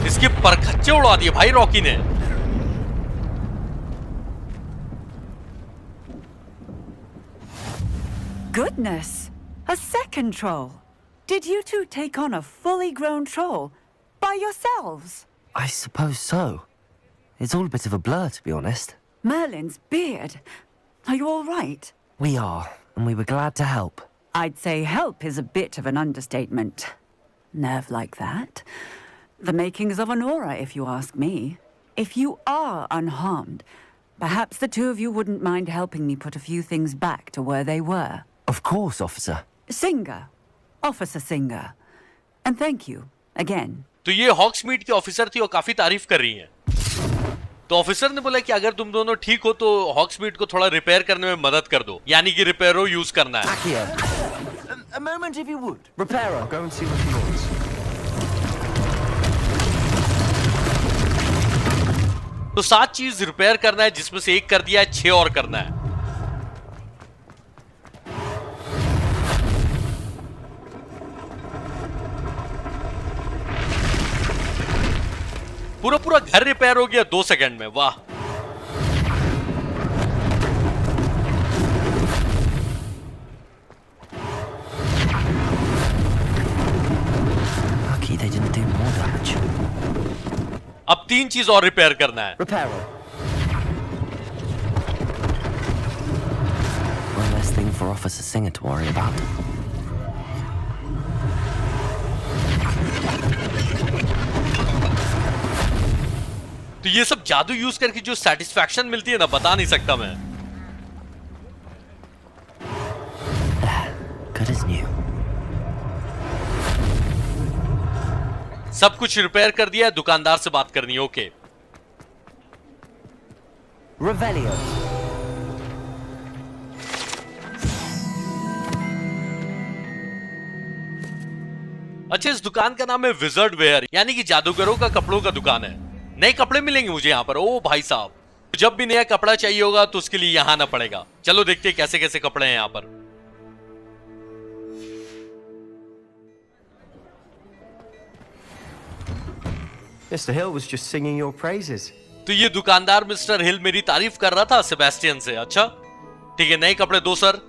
इसके परखच्चे उड़ा दिए भाई रॉकी ने. Goodness! A second troll? Did you two take on a fully grown troll by yourselves? I suppose so. It's all a bit of a blur, to be honest. Merlin's beard. Are you all right? We are, and we were glad to help. I'd say help is a bit of an understatement. Nerve like that. The makings of an aura, if you ask me. If you are unharmed, perhaps the two of you wouldn't mind helping me put a few things back to where they were. Of course, officer. Singer. Officer Singer. And thank you, again. तो ये हॉक्समीड की officer थी और काफी तारीफ कर रही हैं। तो ऑफिसर ने बोला कि अगर तुम दोनों ठीक हो तो हॉक्समीड को थोड़ा रिपेयर करने में मदद कर दो, यानी कि रिपेयरो यूज करना है। A moment if you would. Repairer, I'll go and see what he wants. तो 7 चीज रिपेयर करना है, जिसमें से 1 कर दिया है, 6 और करना है। पूरा घर रिपेयर हो गया 2 सेकंड में। वाह। Lucky they didn't do more damage. अब 3 चीज और रिपेयर करना है। Repairer. One less thing for Officer Singer to worry about. तो ये सब जादू यूज करके जो सेटिस्फैक्शन मिलती है ना, बता नहीं सकता मैं। Good as new. सब कुछ रिपेयर कर दिया है, दुकानदार से बात करनी है। ओके। Revelio. अच्छा, इस दुकान का नाम है विजर्ड वेयर, यानी कि जादूगरों का कपड़ों का दुकान है। नए कपड़े मिलेंगे मुझे यहाँ पर। ओ भाई साहब, जब भी नया कपड़ा चाहिए होगा तो उसके लिए यहाँ आना पड़ेगा। चलो देखते हैं कैसे कैसे कपड़े हैं यहाँ पर। Mr. Hill was just singing your praises. तो ये दुकानदार मिस्टर हिल मेरी तारीफ कर रहा था सेबेस्टियन से। अच्छा ठीक है, नए कपड़े दो sir.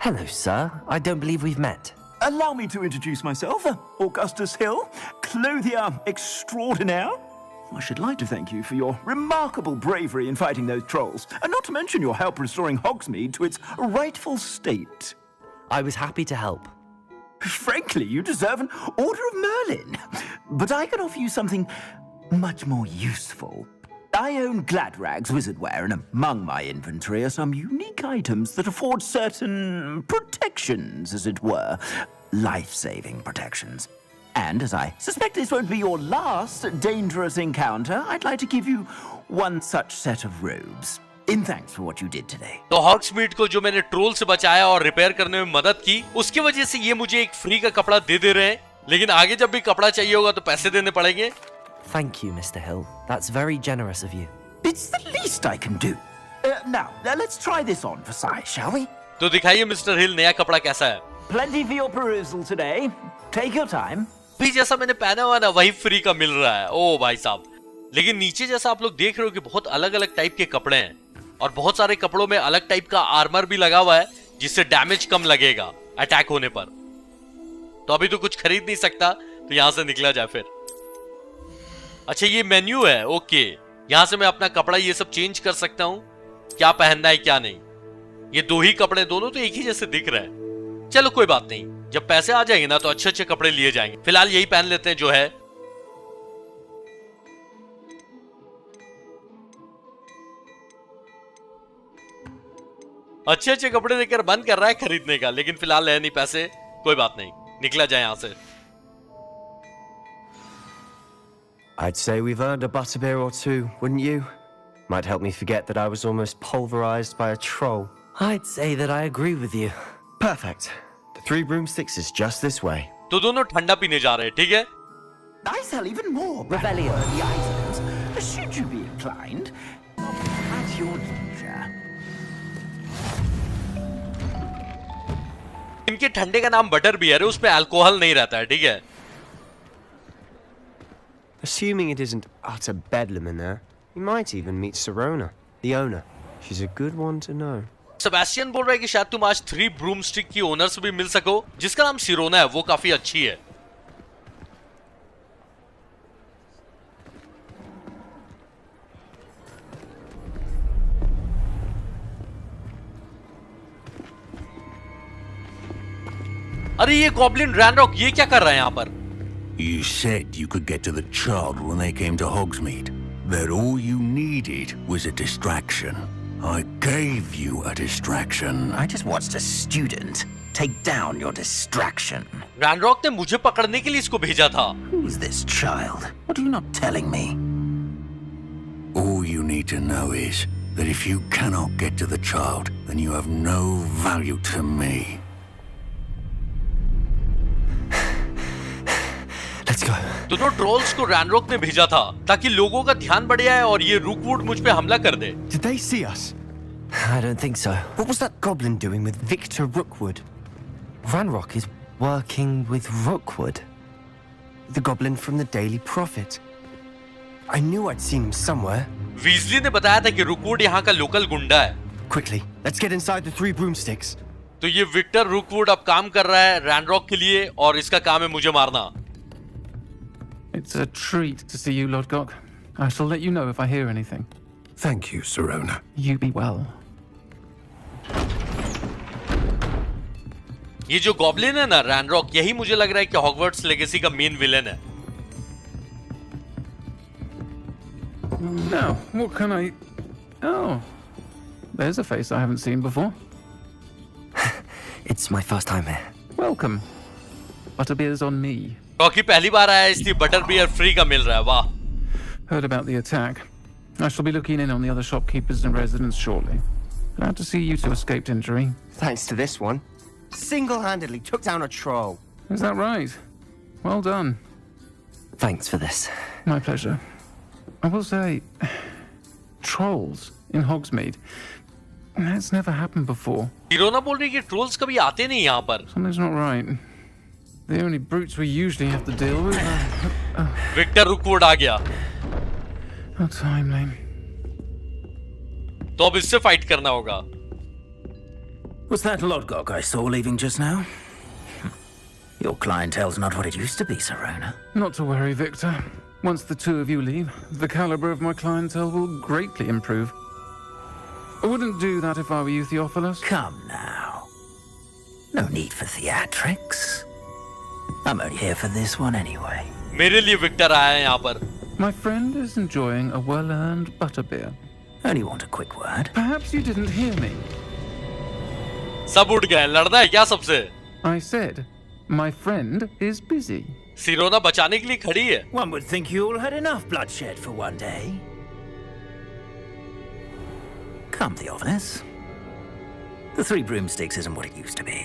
Hello, sir. I don't believe we've met. Allow me to introduce myself, Augustus Hill, clothier extraordinaire. I should like to thank you for your remarkable bravery in fighting those trolls, and not to mention your help restoring Hogsmeade to its rightful state. I was happy to help. Frankly, you deserve an Order of Merlin. But I can offer you something much more useful. I own Gladrag's wizardware, and among my inventory are some unique items that afford certain protections, as it were. Life-saving protections. And as I suspect this won't be your last dangerous encounter, I'd like to give you one such set of robes. In thanks for what you did today. तो हॉग्समीड को जो मैंने troll से बचाया और repair करने में मदद की, उसकी वजह से ये मुझे एक फ्री का कपड़ा दे रहे हैं। लेकिन आगे जब भी कपड़ा चाहिए होगा तो पैसे देने पड़ेंगे। Thank you, Mr. Hill. That's very generous of you. It's the least I can do. Now, let's try this on for size, shall we? तो दिखाइए मिस्टर हिल, नया कपड़ा कैसा है? Plenty for your perusal today. Take your time. भी जैसा मैंने पहना हुआ ना वही फ्री का मिल रहा है। ओ भाई साहब, लेकिन नीचे जैसा आप लोग देख रहे हो कि बहुत अलग अलग टाइप के कपड़े हैं और बहुत सारे कपड़ों में अलग टाइप का आर्मर भी लगा हुआ है, जिससे डैमेज कम लगेगा अटैक होने पर। तो अभी तो कुछ खरीद नहीं सकता, तो यहां से निकला जाए फिर। अच्छा, ये मेन्यू है। ओके, यहां से मैं अपना कपड़ा ये सब चेंज कर सकता हूं, क्या पहनना है क्या नहीं। ये दो ही कपड़े, दोनों तो एक ही जैसे दिख रहे हैं। चलो कोई बात नहीं, जब पैसे आ जाएंगे ना तो अच्छे अच्छे कपड़े लिए जाएंगे। फिलहाल यही पहन लेते हैं जो है। अच्छे अच्छे कपड़े देकर मन कर रहा है खरीदने का, लेकिन फिलहाल है नहीं पैसे। कोई बात नहीं, निकला जाए यहां से। I'd say we've earned a butterbeer or two, wouldn't you? Might help me forget that I was almost pulverized by a troll. I'd say that I agree with you. Perfect. The 3 broomsticks is just this way. तो दोनों ठंडा पीने जा रहे हैं, ठीक है? I sell even more. Revelio. The items, should you be inclined, at your leisure. इनके ठंडे का नाम बटर बियर है, उसमें अल्कोहल नहीं रहता है, ठीक है? Assuming it isn't utter bedlam in there, you might even meet Serona, the owner. She's a good one to know. Sebastian बोल रहा है कि शायद तुम आज 3 ब्रूमस्टिक की ओनर से भी मिल सको, जिसका नाम सिरोना है, वो काफी अच्छी है। अरे ये गॉब्लिन रैनरॉक ये क्या कर रहा है यहाँ पर? You said you could get to the child when they came to Hogsmeade. That all you needed was a distraction. I gave you a distraction. I just watched a student take down your distraction. Ranrok ने मुझे पकड़ने के लिए इसको भेजा था। Who's this child? What are you not telling me? All you need to know is that if you cannot get to the child, then you have no value to me. Let's go. दोनों trolls को Ranrok ने भेजा था ताकि लोगों का ध्यान बढ़ जाए और ये रुकवुड मुझ पे हमला कर दे। Did they see us? I don't think so. What was that goblin doing with Victor Rookwood? Ranrock is working with Rookwood, the goblin from the Daily Prophet. I knew I'd seen him somewhere. Weasley ने बताया था कि रुकवुड यहाँ का local गुंडा है। Quickly, let's get inside the 3 broomsticks. तो ये विक्टर रुकवुड अब काम कर रहा है रैनरॉक के लिए और इसका काम है मुझे मारना। It's a treat to see you, Lord Gok. I shall let you know if I hear anything. Thank you, Sirona. You be well. ये जो गॉब्लिन है ना रैनरॉक, यही मुझे लग रहा है कि हॉगवर्ट्स लेगेसी का मेन विलेन है। Now, what can I... Oh, there's a face I haven't seen before. It's my first time here. Welcome. Butterbeer's on me. Rocky पहली बार आया इसलिए बटर बियर फ्री का मिल रहा है। वाह। Heard about the attack. I shall be looking in on the other shopkeepers and residents shortly. Glad to see you two escaped injury. Thanks to this one. Single-handedly took down a troll. Is that right? Well done. Thanks for this. My pleasure. I will say, trolls in Hogsmeade. That's never happened before. सिरोना बोल रही है कि trolls कभी आते नहीं यहाँ पर। Something's not right. The only brutes we usually have to deal with. Victor Rookwood आ गया। How timely. तो अब इससे फाइट करना होगा। Was that Lodgok I saw leaving just now? Your clientele's not what it used to be, Sirona. Not to worry, Victor. Once the two of you leave, the caliber of my clientele will greatly improve. I wouldn't do that if I were you, Theophilus. Come now. No need for theatrics. I'm only here for this one anyway. मेरे लिए Victor आया है यहाँ पर। My friend is enjoying a well-earned butterbeer. Only want a quick word. Perhaps you didn't hear me. सब उठ गए, लड़ना है क्या सबसे? I said, my friend is busy. सिरोना बचाने के लिए खड़ी है। One would think you all had enough bloodshed for one day. Come, Theophilus. The 3 broomsticks isn't what it used to be.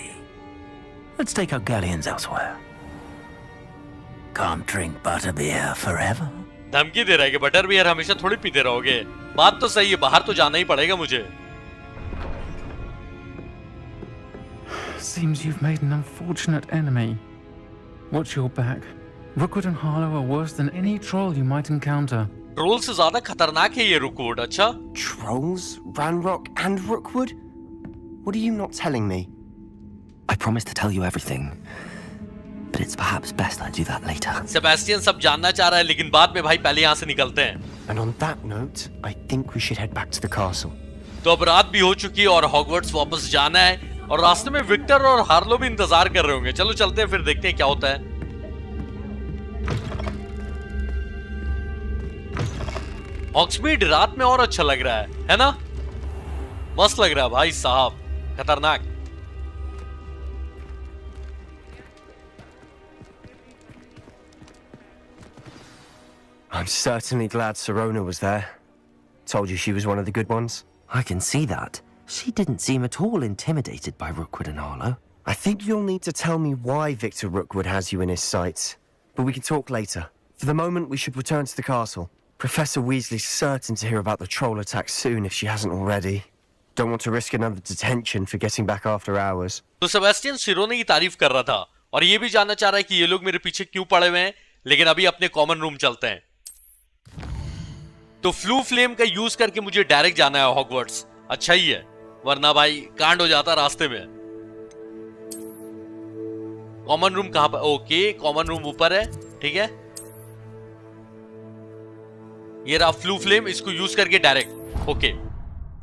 Let's take our galleons elsewhere. Can't drink butterbeer forever. धमकी दे रहा है कि butter beer हमेशा थोड़ी पीते रहोगे। बात तो सही है, बाहर तो जाना ही पड़ेगा मुझे। Seems you've made an unfortunate enemy. Watch your back. Rookwood and Harlow are worse than any troll you might encounter. Troll से ज्यादा खतरनाक है ये रुकवुड। अच्छा? Trolls, Ranrock, and Rookwood? What are you not telling me? I promised to tell you everything, but it's perhaps best I do that later. Sebastian सब जानना चाह रहा है, लेकिन बाद में भाई पहले यहाँ से निकलते हैं। And on that note, I think we should head back to the castle. तो अब रात भी हो चुकी है और हॉगवर्ट्स वापस जाना है और रास्ते में विक्टर और हार्लो भी इंतजार कर रहे होंगे। चलो चलते हैं फिर देखते हैं क्या होता है। हॉग्समीड रात में और अच्छा लग रहा है ना? मस्त लग रहा है भाई साहब, खतरनाक। I'm certainly glad Sirona was there. Told you she was one of the good ones. I can see that. She didn't seem at all intimidated by Rookwood and Harlow. I think you'll need to tell me why Victor Rookwood has you in his sights. But we can talk later. For the moment, we should return to the castle. Professor Weasley's certain to hear about the troll attack soon if she hasn't already. Don't want to risk another detention for getting back after hours. तो Sebastian सिरोने की तारीफ कर रहा था और ये भी जानना चाह रहा है कि ये लोग मेरे पीछे क्यों पड़े हुए हैं, लेकिन अभी अपने कॉमन रूम चलते हैं। तो फ्लू फ्लेम का यूज करके मुझे डायरेक्ट जाना है हॉगवर्ट्स। अच्छा ही है। वरना भाई कांड हो जाता रास्ते में। कॉमन रूम कहां पर? ओके, कॉमन रूम ऊपर है, ठीक है। ये रहा फ्लू फ्लेम, इसको यूज करके डायरेक्ट। ओके,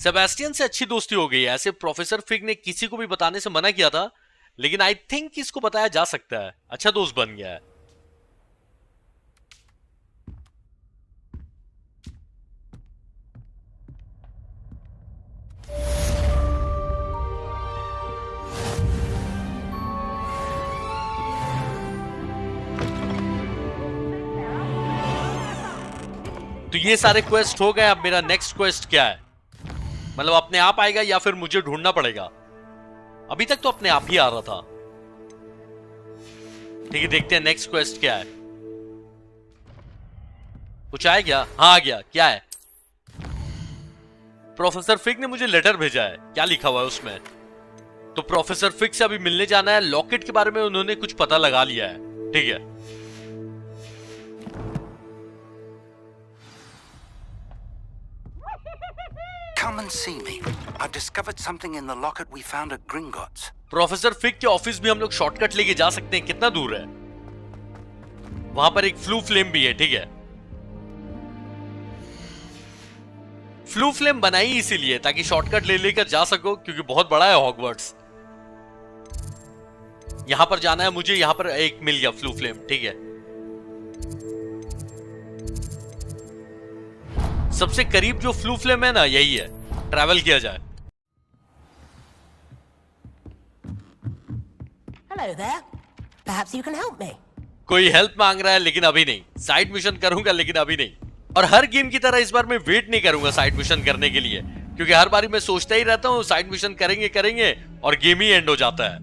सेबेस्टियन से अच्छी दोस्ती हो गई है। ऐसे प्रोफेसर फिग ने किसी को भी बताने से मना किया था, लेकिन आई थिंक इसको बताया जा सकता है। अच्छा दोस्त बन गया है। तो ये सारे क्वेस्ट हो गए। अब मेरा नेक्स्ट क्वेस्ट क्या है? मतलब अपने आप आएगा या फिर मुझे ढूंढना पड़ेगा? अभी तक तो अपने आप ही आ रहा था। ठीक है, देखते हैं नेक्स्ट क्वेस्ट क्या है। कुछ आया क्या? हाँ आ गया। क्या है? प्रोफेसर फिग ने मुझे लेटर भेजा है। क्या लिखा हुआ है उसमें? तो प्रोफेसर फिग से अभी मिलने जाना है। लॉकेट के बारे में उन्होंने कुछ पता लगा लिया है। ठीक है, Come and see me. I've discovered something in the locket we found at Gringotts. Professor fig के ऑफिस भी हम लोग शॉर्टकट लेके जा सकते हैं। कितना दूर है? वहां पर एक फ्लू फ्लेम भी है। ठीक है, फ्लू फ्लेम बनाई इसीलिए ताकि शॉर्टकट ले लेकर जा सको, क्योंकि बहुत बड़ा है हॉगवर्ट्स। यहां पर जाना है मुझे। यहां पर एक मिल गया फ्लू फ्लेम। ठीक है, सबसे करीब जो फ्लू फ्लेम है ना, यही है। ट्रैवल किया जाए। Hello there. Perhaps you can help me. कोई हेल्प मांग रहा है, लेकिन अभी नहीं। साइड मिशन करूंगा, लेकिन अभी नहीं। और हर गेम की तरह इस बार मैं वेट नहीं करूंगा साइड मिशन करने के लिए, क्योंकि हर बारी मैं सोचता ही रहता हूं साइड मिशन करेंगे करेंगे और गेम ही एंड हो जाता है।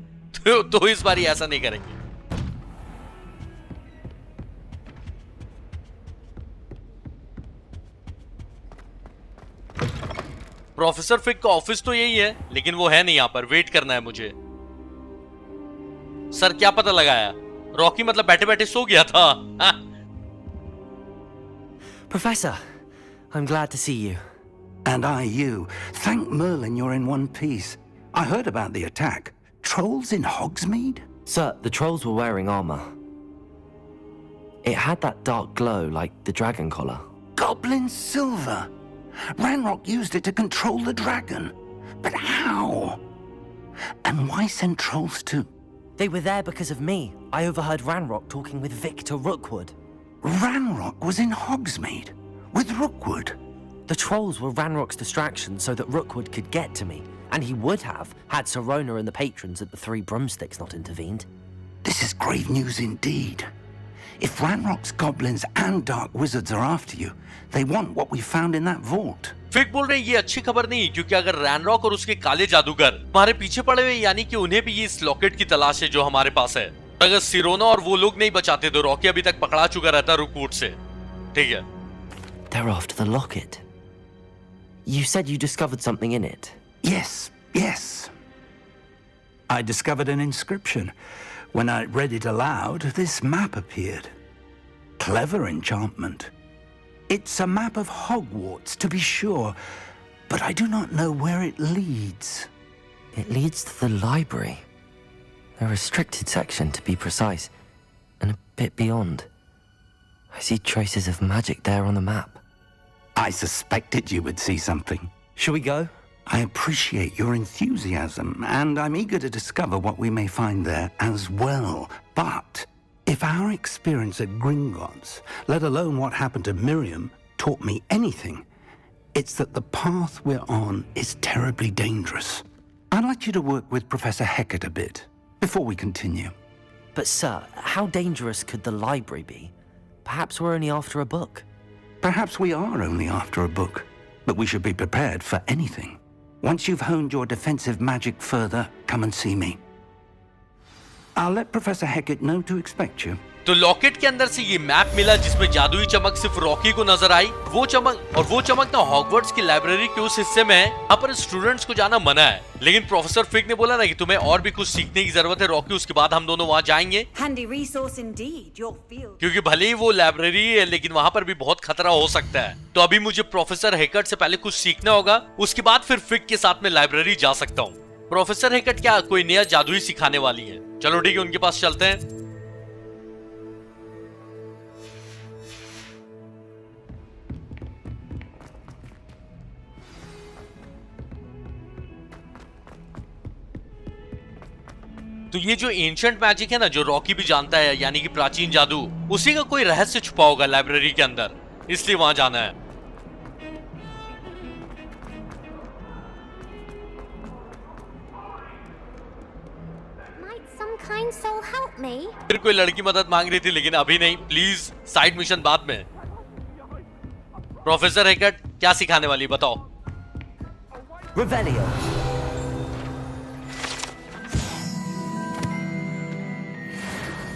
तो इस बार ऐसा नहीं करेंगे। प्रोफेसर फिग का ऑफिस तो यही है, लेकिन वो है नहीं यहां पर। वेट करना है मुझे। सर क्या पता लगाया? रॉकी मतलब बैठे बैठे सो गया था। Professor, I'm glad to see you. And I you. Thank Merlin you're in one piece. I heard about the attack. Trolls in Hogsmeade? Sir, the trolls were wearing armor. It had that dark glow like the dragon collar. Goblin silver. Ranrock used it to control the dragon. But how? And why send trolls too? They were there because of me. I overheard Ranrock talking with Victor Rookwood. Ranrock was in Hogsmeade with Rookwood. The trolls were Ranrock's distraction so that Rookwood could get to me, and he would have had Sirona and the patrons at the Three Broomsticks not intervened. This is grave news indeed. If Ranrock's goblins and dark wizards are after you, they want what we found in that vault. Fig बोल रहे हैं ये अच्छी खबर नहीं, क्योंकि अगर Ranrok और उसके काले जादूगर हमारे पीछे पड़े हुए, यानी कि उन्हें भी इस लॉकेट की तलाश है जो हमारे पास है। अगर सिरोना और वो लोग नहीं बचाते तो रॉकी अभी तक पकड़ा चुका रहता रुकवुड से। ठीक है, They're after the locket. You said you discovered something in it. Yes. I discovered an inscription. When I read it aloud, this map appeared. Clever enchantment. It's a map of Hogwarts, to be sure, but I do not know where it leads. It leads to the library. A restricted section, to be precise, and a bit beyond. I see traces of magic there on the map. I suspected you would see something. Shall we go? I appreciate your enthusiasm, and I'm eager to discover what we may find there as well. But if our experience at Gringotts, let alone what happened to Miriam, taught me anything, it's that the path we're on is terribly dangerous. I'd like you to work with Professor Hecat a bit before we continue. But sir, how dangerous could the library be? Perhaps we're only after a book. Perhaps we are only after a book, but we should be prepared for anything. Once you've honed your defensive magic further, come and see me. I'll let Professor Hecat know to expect you. तो locket के अंदर से ये map मिला जिसमें जादुई चमक सिर्फ रॉकी को नजर आई। वो चमक ना हॉगवर्ट्स की लाइब्रेरी के उस हिस्से में है जहाँ पर स्टूडेंट्स को जाना मना है। लेकिन प्रोफेसर फिग ने बोला ना कि तुम्हें और भी कुछ सीखने की जरूरत है रॉकी, उसके बाद हम दोनों वहाँ जाएंगे। क्योंकि भले ही वो लाइब्रेरी है लेकिन वहाँ पर भी बहुत खतरा हो सकता है। तो अभी मुझे प्रोफेसर हेकट से पहले कुछ सीखना होगा, उसके बाद फिर फिग के साथ में लाइब्रेरी जा सकता हूँ। प्रोफेसर हेकट क्या कोई नया जादुई सिखाने वाली है? चलो ठीक है, उनके पास चलते हैं। तो ये जो एंशिएंट मैजिक है ना, जो रॉकी भी जानता है, यानी कि प्राचीन जादू, उसी का कोई रहस्य छुपा होगा लाइब्रेरी के अंदर, इसलिए वहां जाना है। फिर कोई लड़की मदद मांग रही थी लेकिन अभी नहीं, प्लीज साइड मिशन बाद में। प्रोफेसर हेकट क्या सिखाने वाली बताओ। Revelio.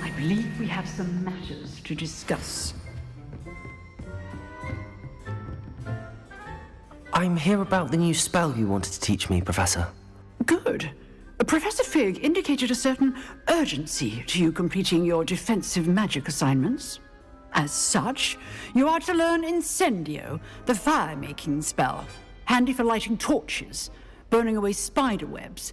I believe we have some matters to discuss. I'm here about the new spell you wanted to teach me, Professor. Good. Professor Fig indicated a certain urgency to you completing your defensive magic assignments. As such, you are to learn Incendio, the fire-making spell, handy for lighting torches, burning away spider webs,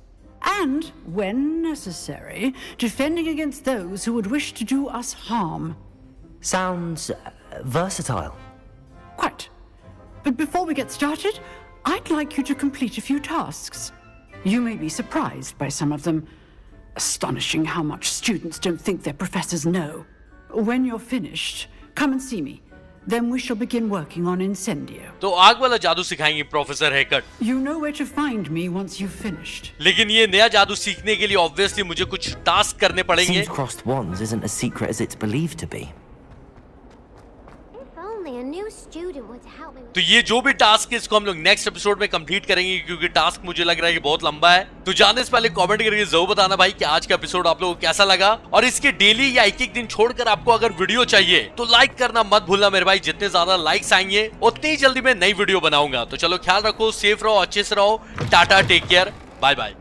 and, when necessary, defending against those who would wish to do us harm. Sounds versatile. Quite. But before we get started, I'd like you to complete a few tasks. You may be surprised by some of them. Astonishing how much students don't think their professors know. When you're finished, come and see me. Then we shall begin working on Incendio. तो आग वाला जादू सिखाएंगे professor हेकट। You know where to find me once you've finished. लेकिन ये नया जादू सीखने के लिए ऑब्वियसली मुझे कुछ टास्क करने पड़ेंगे। Seems crossed wands isn't as secret as it's believed to be. तो ये जो भी टास्क है इसको हम लोग नेक्स्ट एपिसोड में कंप्लीट करेंगे, क्योंकि टास्क मुझे लग रहा है कि बहुत लंबा है। तो जाने से पहले कमेंट करके जरूर बताना भाई कि आज का एपिसोड आप लोगों को कैसा लगा, और इसके डेली या एक एक दिन छोड़कर आपको अगर वीडियो चाहिए तो लाइक करना मत भूलना मेरे भाई। जितने ज्यादा लाइक्स आएंगे उतनी ही जल्दी मैं नई वीडियो बनाऊंगा। तो चलो ख्याल रखो, सेफ रहो, अच्छे से रहो, tata, take care, bye bye.